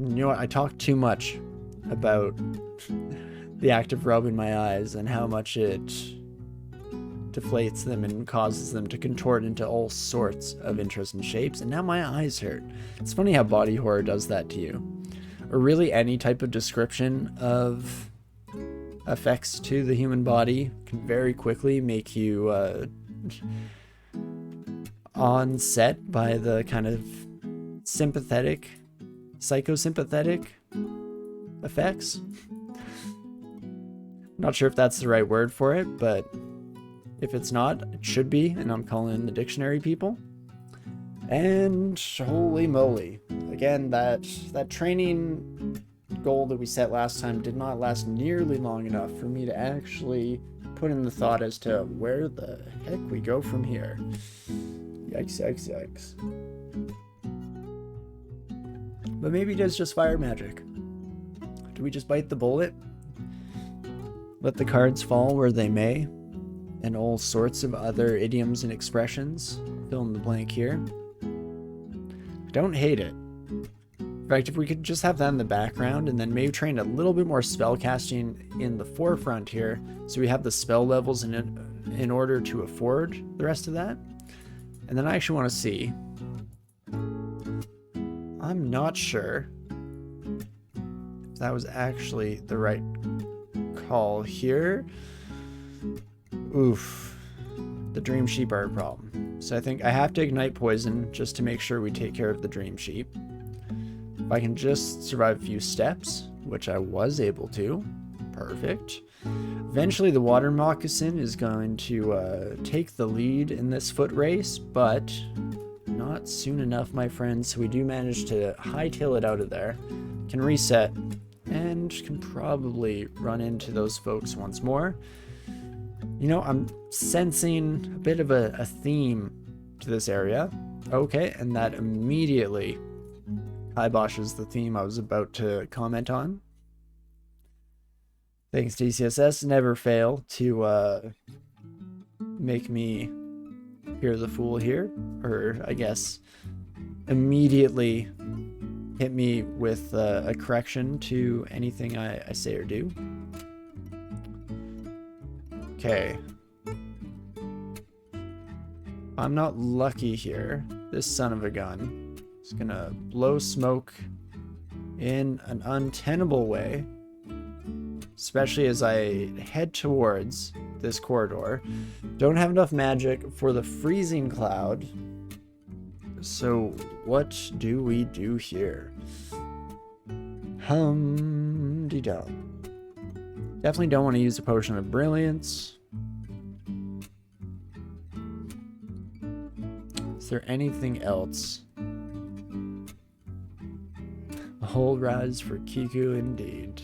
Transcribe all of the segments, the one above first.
You know what? I talk too much about the act of rubbing my eyes and how much it deflates them and causes them to contort into all sorts of interesting shapes, and now my eyes hurt. It's funny how body horror does that to you. Or really any type of description of effects to the human body can very quickly make you onset by the kind of sympathetic, psychosympathetic effects. Not sure if that's the right word for it, but if it's not, it should be, and I'm calling in the dictionary people. And holy moly. Again, that training goal that we set last time did not last nearly long enough for me to actually put in the thought as to where the heck we go from here. Yikes, yikes, yikes. But maybe it is just fire magic. Do we just bite the bullet? Let the cards fall where they may? And all sorts of other idioms and expressions fill in the blank here. I don't hate it. In fact, if we could just have that in the background and then maybe train a little bit more spell casting in the forefront here, so we have the spell levels in order to afford the rest of that. And then I actually want to see. I'm not sure if that was actually the right call here. Oof. The dream sheep are a problem. So I think I have to ignite poison just to make sure we take care of the dream sheep. If I can just survive a few steps, which I was able to. Perfect. Eventually the water moccasin is going to take the lead in this foot race, but not soon enough, my friends. So we do manage to hightail it out of there. Can reset and can probably run into those folks once more. You know, I'm sensing a bit of a theme to this area. Okay, and that immediately kiboshes the theme I was about to comment on. Thanks, DCSS. Never fail to make me hear the fool here. Or, I guess, immediately hit me with a correction to anything I say or do. Okay. I'm not lucky here. This son of a gun is gonna blow smoke in an untenable way, especially as I head towards this corridor. Don't have enough magic for the freezing cloud. So what do we do here? Hum-de-dum. Definitely don't want to use a potion of brilliance. Is there anything else? A whole rise for Kiku indeed.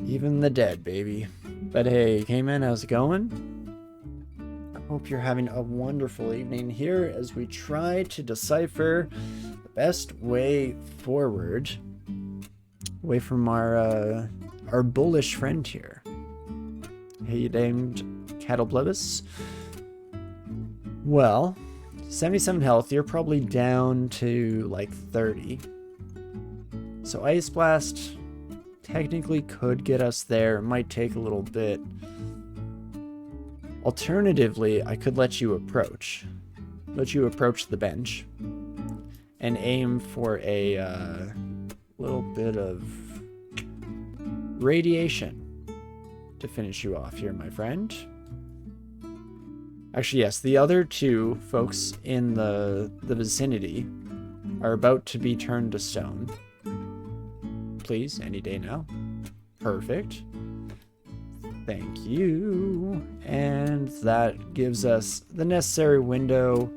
Even the dead, baby. But hey, K-Man, how's it going? I hope you're having a wonderful evening here as we try to decipher the best way forward away from our bullish friend here. Hey, named Cattleblevis. Well, 77 health, you're probably down to like 30. So Ice Blast technically could get us there. It might take a little bit. Alternatively, I could let you approach the bench and aim for a little bit of radiation to finish you off here, my friend. Actually, yes, the other two folks in the vicinity are about to be turned to stone. Please, any day now. Perfect. Thank you. And that gives us the necessary window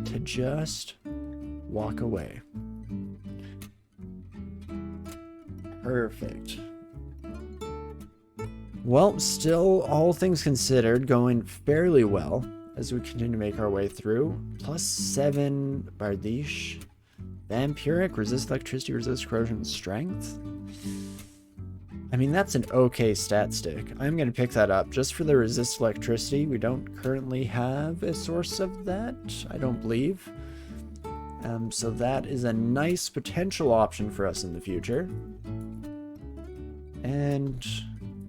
to just walk away. Perfect. Well, still, all things considered, going fairly well as we continue to make our way through. +7 Bardiche. Vampiric, resist electricity, resist corrosion, strength. I mean, that's an okay stat stick. I'm going to pick that up just for the resist electricity. We don't currently have a source of that, I don't believe. So that is a nice potential option for us in the future. And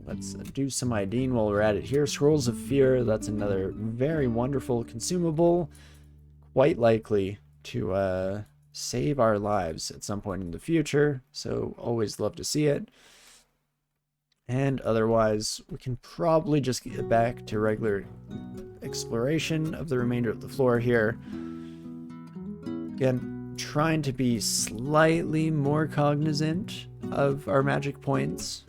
let's do some IDing while we're at it here. Scrolls of Fear, that's another very wonderful consumable. Quite likely to save our lives at some point in the future. So always love to see it. And otherwise, we can probably just get back to regular exploration of the remainder of the floor here. Again, trying to be slightly more cognizant of our magic points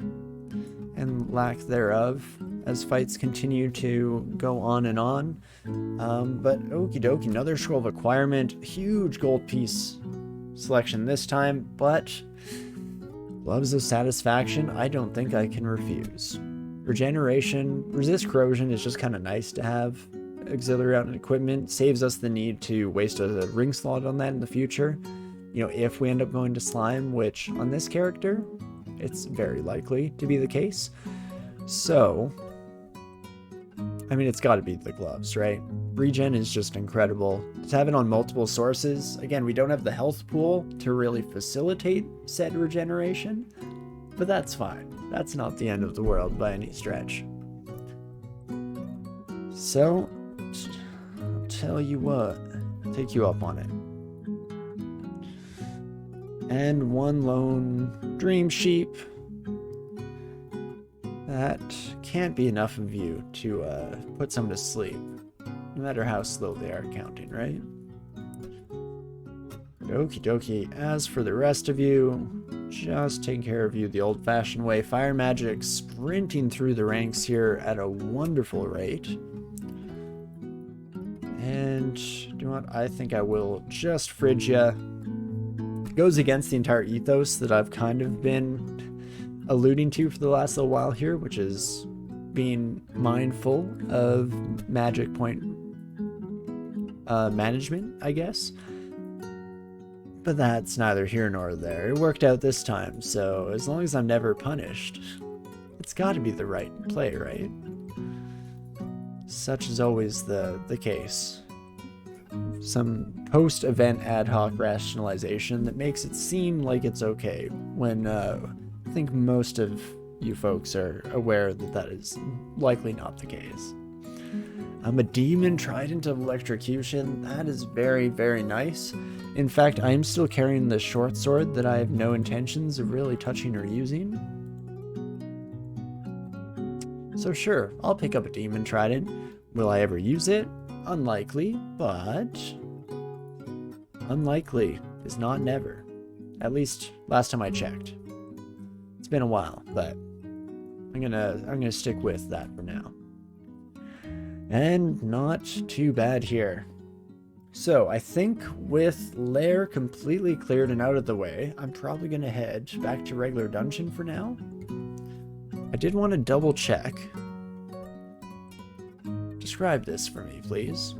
and lack thereof as fights continue to go on and on. But okie dokie, another scroll of acquirement, huge gold piece selection this time, but Gloves of Satisfaction, I don't think I can refuse. Regeneration, resist corrosion is just kind of nice to have. Auxiliary out and equipment saves us the need to waste a ring slot on that in the future. You know, if we end up going to slime, which on this character, it's very likely to be the case. So, I mean, it's got to be the gloves, right? Regen is just incredible. To have it on multiple sources, again, we don't have the health pool to really facilitate said regeneration, but that's fine. That's not the end of the world by any stretch. So, I'll tell you what, I'll take you up on it. And one lone dream sheep. That can't be enough of you to put some to sleep, no matter how slow they are counting, right? Okie dokie. As for the rest of you, just taking care of you the old-fashioned way. Fire magic sprinting through the ranks here at a wonderful rate. And you know what? I think I will just fridge ya. Goes against the entire ethos that I've kind of been alluding to for the last little while here, which is being mindful of magic point management, I guess. But that's neither here nor there. It worked out this time, so as long as I'm never punished, it's got to be the right play, right? Such is always the case. Some post-event ad hoc rationalization that makes it seem like it's okay when I think most of you folks are aware that that is likely not the case. I'm a demon trident of electrocution. That is very, very nice. In fact, I am still carrying the short sword that I have no intentions of really touching or using. So sure, I'll pick up a demon trident. Will I ever use it? Unlikely, but unlikely is not never. At least last time I checked. It's been a while, but I'm gonna stick with that for now. And not too bad here. So I think with Lair completely cleared and out of the way, I'm probably gonna head back to regular dungeon for now. I did want to double check. Describe this for me, please.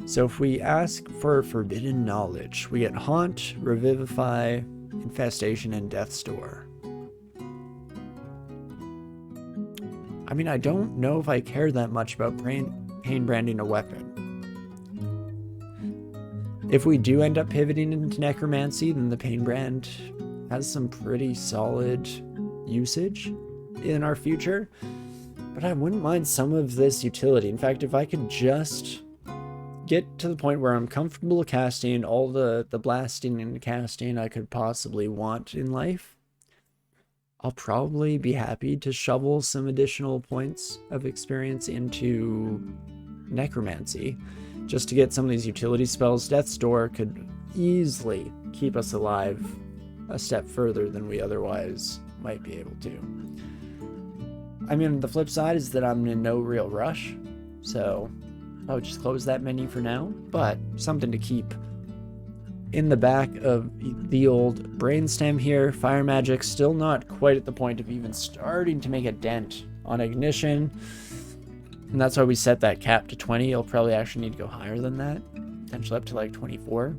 So if we ask for forbidden knowledge, we get Haunt, Revivify, Infestation, and Death's Door. I mean, I don't know if I care that much about pain branding a weapon. If we do end up pivoting into necromancy, then the pain brand has some pretty solid usage in our future. But I wouldn't mind some of this utility. In fact, if I could just get to the point where I'm comfortable casting all the blasting and casting I could possibly want in life, I'll probably be happy to shovel some additional points of experience into necromancy just to get some of these utility spells. Death's Door could easily keep us alive a step further than we otherwise might be able to. I mean, the flip side is that I'm in no real rush, so I'll just close that menu for now, but something to keep in the back of the old brainstem here. Fire magic still not quite at the point of even starting to make a dent on ignition, and that's why we set that cap to 20. You'll probably actually need to go higher than that, potentially up to like 24.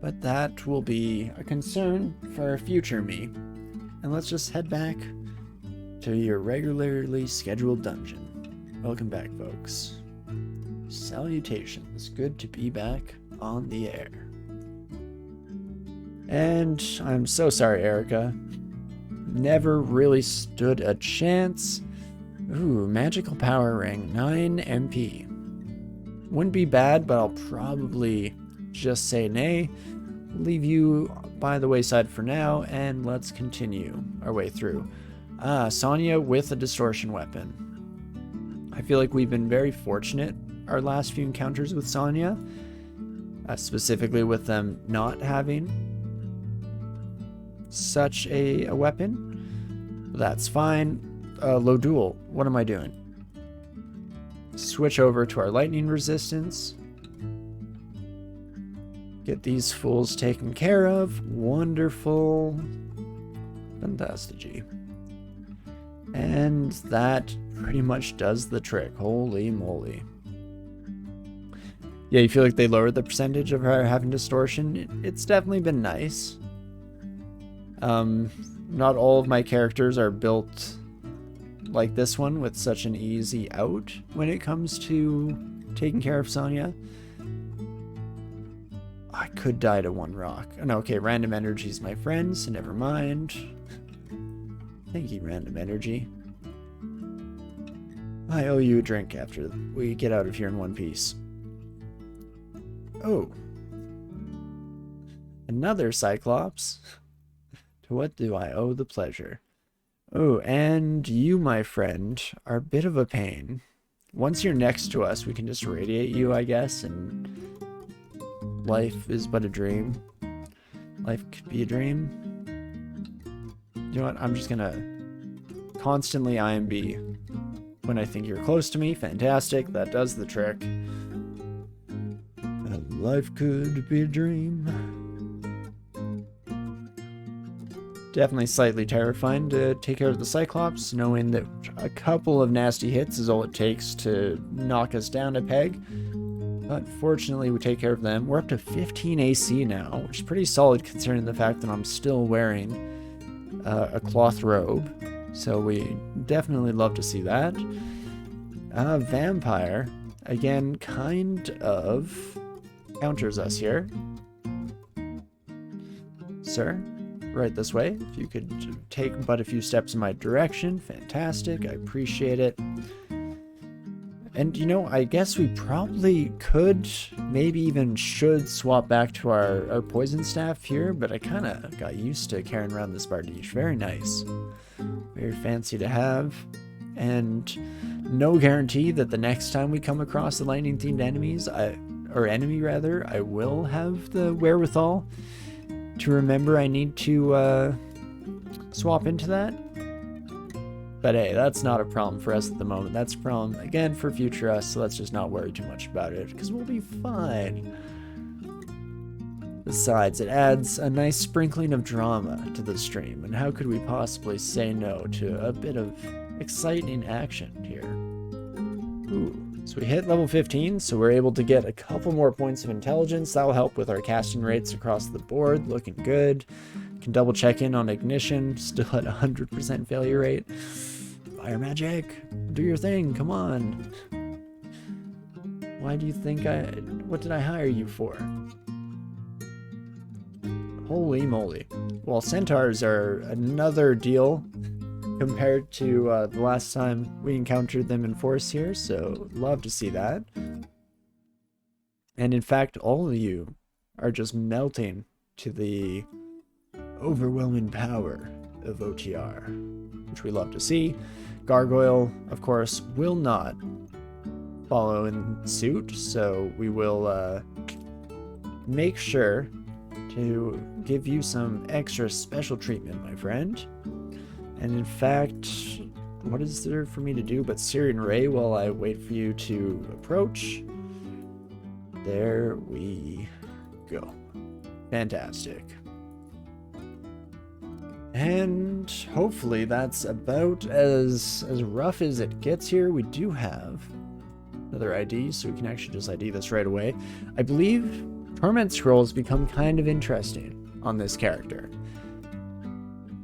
But that will be a concern for future me. And let's just head back to your regularly scheduled dungeon. Welcome back, folks. Salutations. Good to be back on the air. And I'm so sorry, Erica. Never really stood a chance. Ooh, magical power ring, 9 MP. Wouldn't be bad, but I'll probably just say nay. Leave you by the wayside for now, and let's continue our way through. Sonya with a distortion weapon. I feel like we've been very fortunate our last few encounters with Sonya, specifically with them not having such a weapon. That's fine. Low duel. What am I doing? Switch over to our lightning resistance. Get these fools taken care of. Wonderful. Fantastic. And that pretty much does the trick. Holy moly. Yeah, you feel like they lowered the percentage of her having distortion. It's definitely been nice. Not all of my characters are built like this one with such an easy out when it comes to taking care of Sonya. I could die to one rock. Oh, okay, random energy's my friend, so never mind. Thank you, random energy. I owe you a drink after we get out of here in one piece. Oh. Another Cyclops. To what do I owe the pleasure? Oh, and you, my friend, are a bit of a pain. Once you're next to us, we can just radiate you, I guess, and life is but a dream. Life could be a dream. You know what? I'm just gonna constantly IMB when I think you're close to me. Fantastic. That does the trick. Life could be a dream. Definitely slightly terrifying to take care of the Cyclops, knowing that a couple of nasty hits is all it takes to knock us down a peg. But fortunately, we take care of them. We're up to 15 AC now, which is pretty solid considering the fact that I'm still wearing a cloth robe. So we definitely love to see that. Vampire, again, kind of counters us here. Sir? Right this way. If you could take but a few steps in my direction, fantastic. I appreciate it. And you know, I guess we probably could, maybe even should swap back to our poison staff here, but I kind of got used to carrying around this bardiche. Very nice. Very fancy to have. And no guarantee that the next time we come across the lightning themed enemies, I will have the wherewithal to remember I need to swap into that. But hey, that's not a problem for us at the moment. That's a problem, again, for future us, so let's just not worry too much about it, because we'll be fine. Besides, it adds a nice sprinkling of drama to the stream, and how could we possibly say no to a bit of exciting action here? Ooh. So we hit level 15, so we're able to get a couple more points of intelligence. That'll help with our casting rates across the board. Looking good. Can double check in on ignition. Still at 100% failure rate. Fire magic. Do your thing. Come on. Why do you think what did I hire you for? Holy moly. Well, centaurs are another deal compared to the last time we encountered them in force here, so love to see that. And in fact, all of you are just melting to the overwhelming power of OTR, which we love to see. Gargoyle, of course, will not follow in suit, so we will make sure to give you some extra special treatment, my friend. And in fact, what is there for me to do but Syrian Ray while I wait for you to approach? There we go. Fantastic. And hopefully that's about as rough as it gets here. We do have another ID, so we can actually just ID this right away. I believe Torment Scrolls become kind of interesting on this character,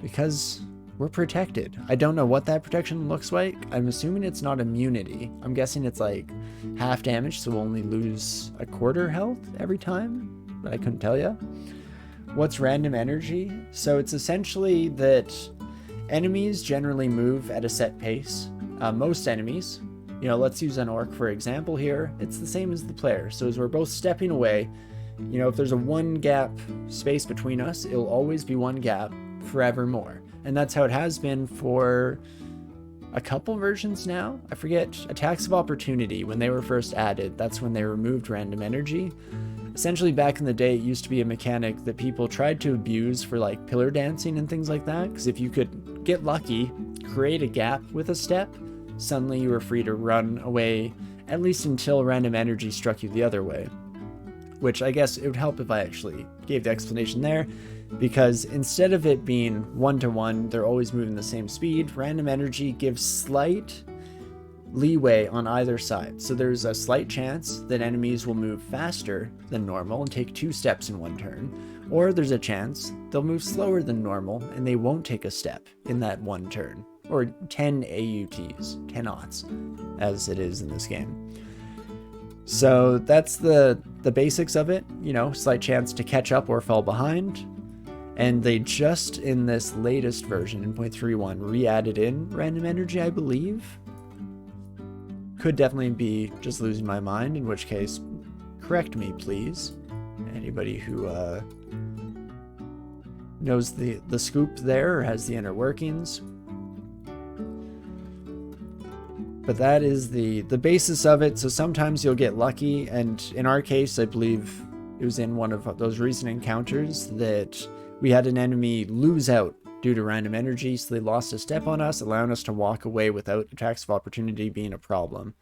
because we're protected. I don't know what that protection looks like. I'm assuming it's not immunity. I'm guessing it's like half damage, so we'll only lose a quarter health every time, but I couldn't tell you. What's random energy? So it's essentially that enemies generally move at a set pace. Most enemies, you know, let's use an orc for example here. It's the same as the player. So as we're both stepping away, you know, if there's a 1 gap space between us, it'll always be 1 gap forevermore. And that's how it has been for a couple versions now. I forget, Attacks of Opportunity, when they were first added, that's when they removed random energy. Essentially back in the day, it used to be a mechanic that people tried to abuse for like pillar dancing and things like that, because if you could get lucky, create a gap with a step, suddenly you were free to run away, at least until random energy struck you the other way. Which I guess it would help if I actually gave the explanation there, because instead of it being 1-to-1, they're always moving the same speed, random energy gives slight leeway on either side. So there's a slight chance that enemies will move faster than normal and take 2 steps in 1 turn, or there's a chance they'll move slower than normal and they won't take a step in that 1 turn, or 10 AUTs, 10 aughts, as it is in this game. So that's the basics of it, you know, slight chance to catch up or fall behind. And they just, in this latest version, in 0.31, re-added in random energy, I believe. Could definitely be just losing my mind, in which case, correct me, please. Anybody who knows the scoop there or has the inner workings. But that is the basis of it. So sometimes you'll get lucky, and in our case, I believe it was in one of those recent encounters that we had an enemy lose out due to random energy, so they lost a step on us, allowing us to walk away without attacks of opportunity being a problem.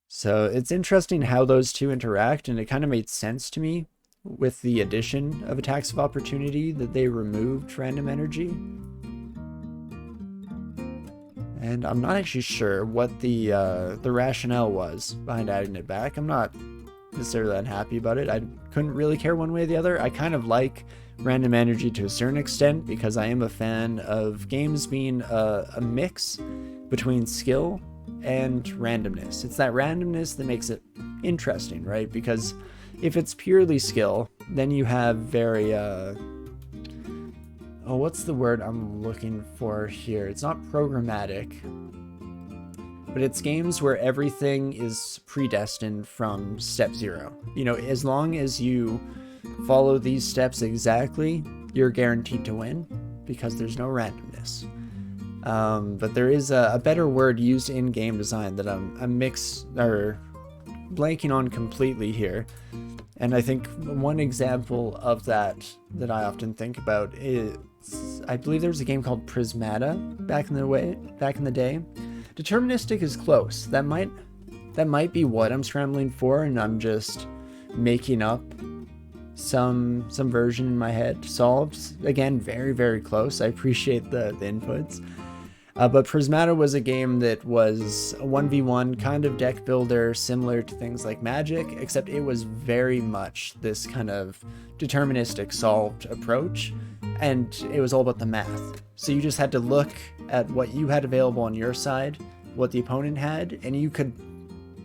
So it's interesting how those two interact, and it kind of made sense to me with the addition of attacks of opportunity that they removed random energy. And I'm not actually sure what the rationale was behind adding it back. I'm not necessarily unhappy about it. I couldn't really care one way or the other. I kind of like random energy to a certain extent because I am a fan of games being a mix between skill and randomness. It's that randomness that makes it interesting, right? Because if it's purely skill, then you have very what's the word I'm looking for here? It's not programmatic, but it's games where everything is predestined from step 0. You know, as long as you follow these steps exactly, you're guaranteed to win because there's no randomness. But there is a better word used in game design that I'm blanking on completely here. And I think one example of that I often think about is, I believe there was a game called Prismata back in the day. Deterministic is close. That might be what I'm scrambling for, and I'm just making up some version in my head. Solved, again, very, very close. I appreciate the inputs. But Prismata was a game that was a 1v1 kind of deck builder, similar to things like Magic, except it was very much this kind of deterministic solved approach, and it was all about the math. So you just had to look at what you had available on your side, what the opponent had, and you could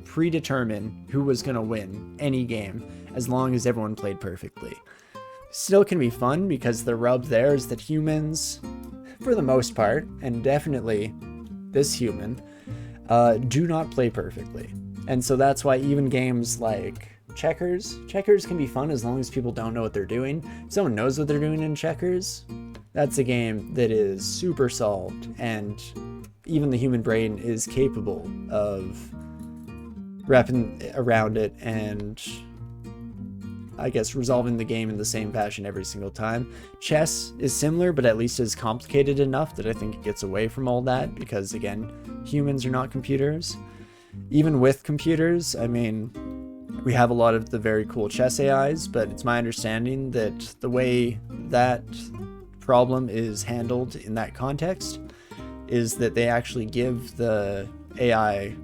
predetermine who was going to win any game as long as everyone played perfectly. Still can be fun because the rub there is that humans, for the most part, and definitely this human, do not play perfectly. And so that's why even games like checkers can be fun as long as people don't know what they're doing. If someone knows what they're doing in checkers, that's a game that is super solved, and even the human brain is capable of wrapping around it and, I guess, resolving the game in the same fashion every single time. Chess is similar, but at least is complicated enough that I think it gets away from all that because, again, humans are not computers. Even with computers, I mean, we have a lot of the very cool chess AIs, but it's my understanding that the way that problem is handled in that context is that they actually give the AI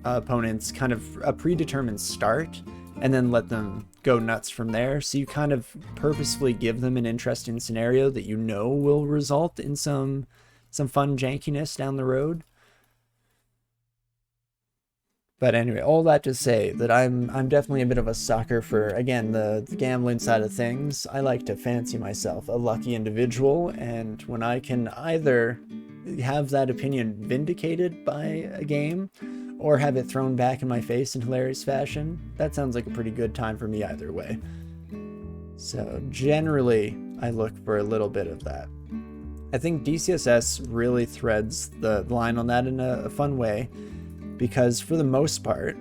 opponents kind of a predetermined start and then let them go nuts from there. So you kind of purposefully give them an interesting scenario that you know will result in some fun jankiness down the road. But anyway, all that to say that I'm definitely a bit of a sucker for, again, the gambling side of things. I like to fancy myself a lucky individual, and when I can either have that opinion vindicated by a game or have it thrown back in my face in hilarious fashion, that sounds like a pretty good time for me either way. So generally, I look for a little bit of that. I think DCSS really threads the line on that in a fun way, because for the most part,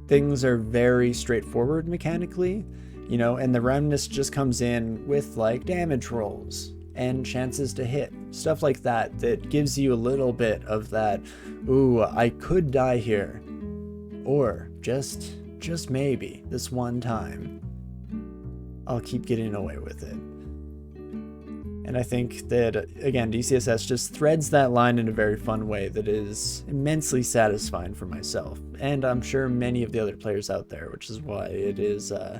things are very straightforward mechanically, you know, and the randomness just comes in with like damage rolls and chances to hit, stuff like that, that gives you a little bit of that, ooh, I could die here, or just maybe this one time, I'll keep getting away with it. And I think that, again, DCSS just threads that line in a very fun way that is immensely satisfying for myself, and I'm sure many of the other players out there, which is why it is a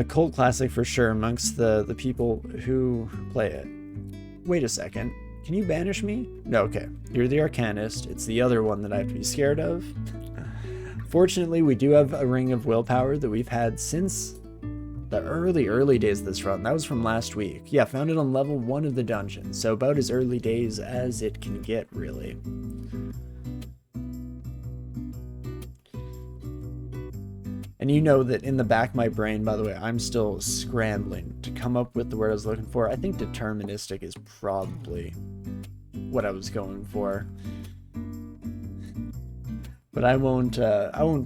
cult classic for sure amongst the people who play it. Wait a second, can you banish me? No, okay, you're the Arcanist, it's the other one that I have to be scared of. Fortunately, we do have a ring of willpower that we've had since the early days of this run. That was from last week. Yeah, found it on level 1 of the dungeon, so about as early days as it can get, really. And you know that in the back of my brain, by the way, I'm still scrambling to come up with the word I was looking for. I think deterministic is probably what I was going for. But I won't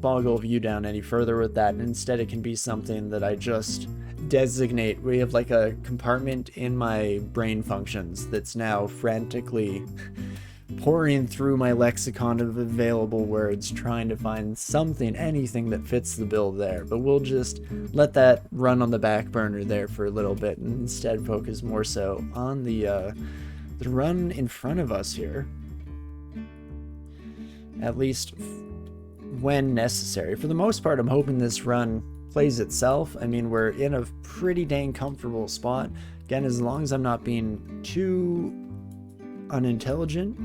boggle you down any further with that, and instead it can be something that I just designate. We have like a compartment in my brain functions that's now frantically pouring through my lexicon of available words, trying to find something, anything that fits the bill there. But we'll just let that run on the back burner there for a little bit, and instead focus more so on the run in front of us here. At least when necessary. For the most part, I'm hoping this run plays itself. I mean, we're in a pretty dang comfortable spot. Again, as long as I'm not being too unintelligent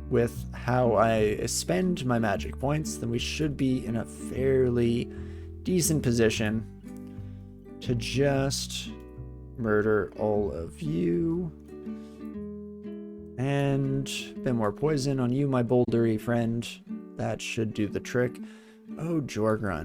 with how I spend my magic points, then we should be in a fairly decent position to just murder all of you. And a bit more poison on you, my bouldery friend. That should do the trick. Oh, Jorgrun.